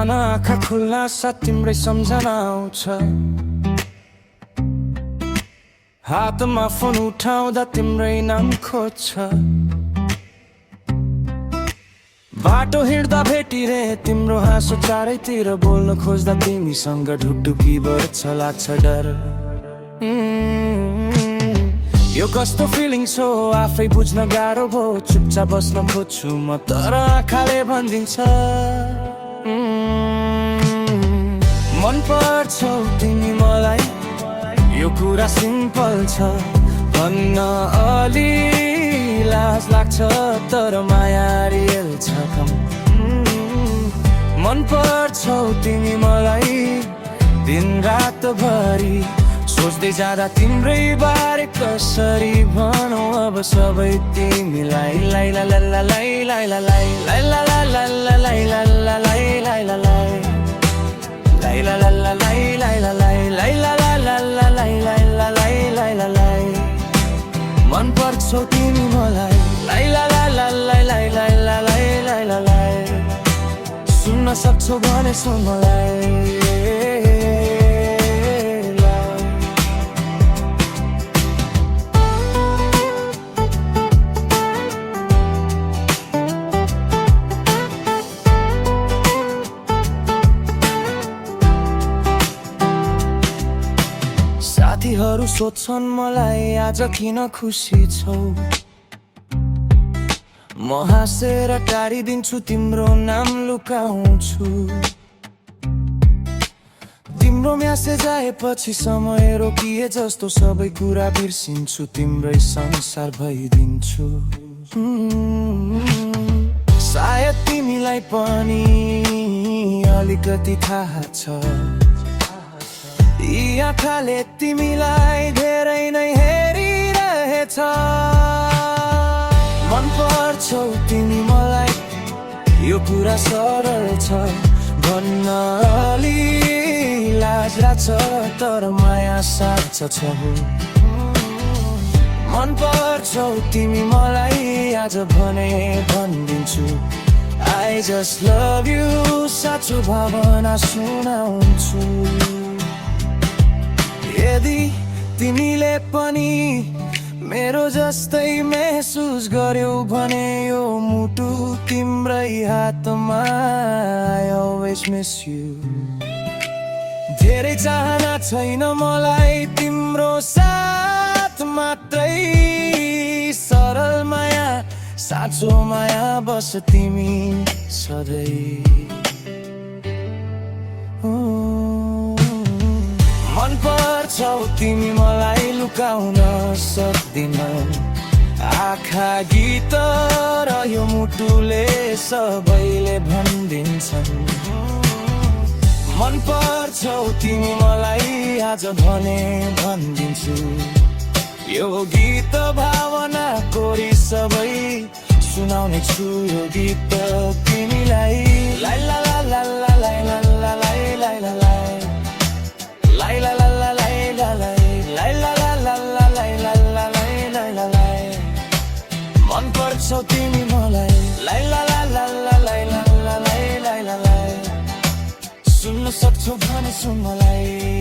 बिहान आँखा खुल्ला साथ तिम्रै सम्झना आउँछ हातमा फोन उठाउँदा तिम्रै नाम खोज्छ बाटो हिँड्दा भेटिरे तिम्रो हाँसो चारैतिर बोल्न खोज्दा तिमीसँग ढुकढुकी बढ्छ लाग्छ डर यो कस्तो फिलिङ्स हो आफै बुझ्न गाह्रो भो चुपचाप बस्न खोज्छु म तर आँखाले भनिदिन्छ मन पर्छौ तिमी मलाई यो कुरा सिम्पल छ भन्न अलि लाज लाग्छ तर माया रियल छ कम मन पर्छौ तिमी मलाई दिन रात भरि सोच्दै जाँदा तिम्रै बारे कसरी भनौँ अब सबै तिमीलाई लाई ला ला ला लाई लाई ला लाई लाई ला ला ला ला लाई ला ला लाई लाई ला लाई लाई ला ला ला लाई लाई ला लाई लाई ला ला ला ला लाई लाई ला लाई लाई ला लाई मन पर्छौ तिमी मलाई लाई ला ला ला लाई लाई लाई ला लाई लाई ला लाई सुन्न सक्छौ भने सुन मलाई साथीहरू सोध्छन् मलाई आज किन खुसी छौ म हाँसेर टाढिदिन्छु तिम्रो नाम लुकाउँछु तिम्रो म्यासेज आएपछि समय रोकिए जस्तो सबै कुरा बिर्सिन्छु तिम्रै संसार भइदिन्छु सायद तिमीलाई पनि अलिकति थाहा छ यी आँखाले तिमीलाई धेरै नै हेरिरहेछ मन पर्छौ तिमी मलाई यो कुरा सरल छ भन्न अलि लाज लाग्छ तर माया साँच्च छ मन पर्छौ तिमी मलाई आज भने भनिदिन्छु I just love you साँचो भावना सुनाउँछु यदि तिमीले पनि मेरो जस्तै महसुस गर्यौ भने यो मुटु तिम्रै हातमा I always miss you धेरै चाहना छैन मलाई तिम्रो साथ मात्रै सरल माया साँचो माया बस तिमी सधैँ मन पर्छौ तिमी मलाई लुकाउन सक्दिन आँखा गीत र यो मुटुले सबैले भनिदिन्छन् मन पर्छौ तिमी मलाई आज भने भनिदिन्छु यो गीत भावना कोरी सबै सुनाउने छु यो गीत तिमीलाई लाई ला ला ला ला लाई ला ला लाई लाई ला लाई लाई ला ला ला लाई ला लाई लाई ला ला ला ला लाई ला ला लाई लाई ला लाई मन पर्छौ तिमी मलाई लाई ला ला ला ला लाई ला ला लाई लाई ला लाई सुन्न सक्छौ भने सुन मलाई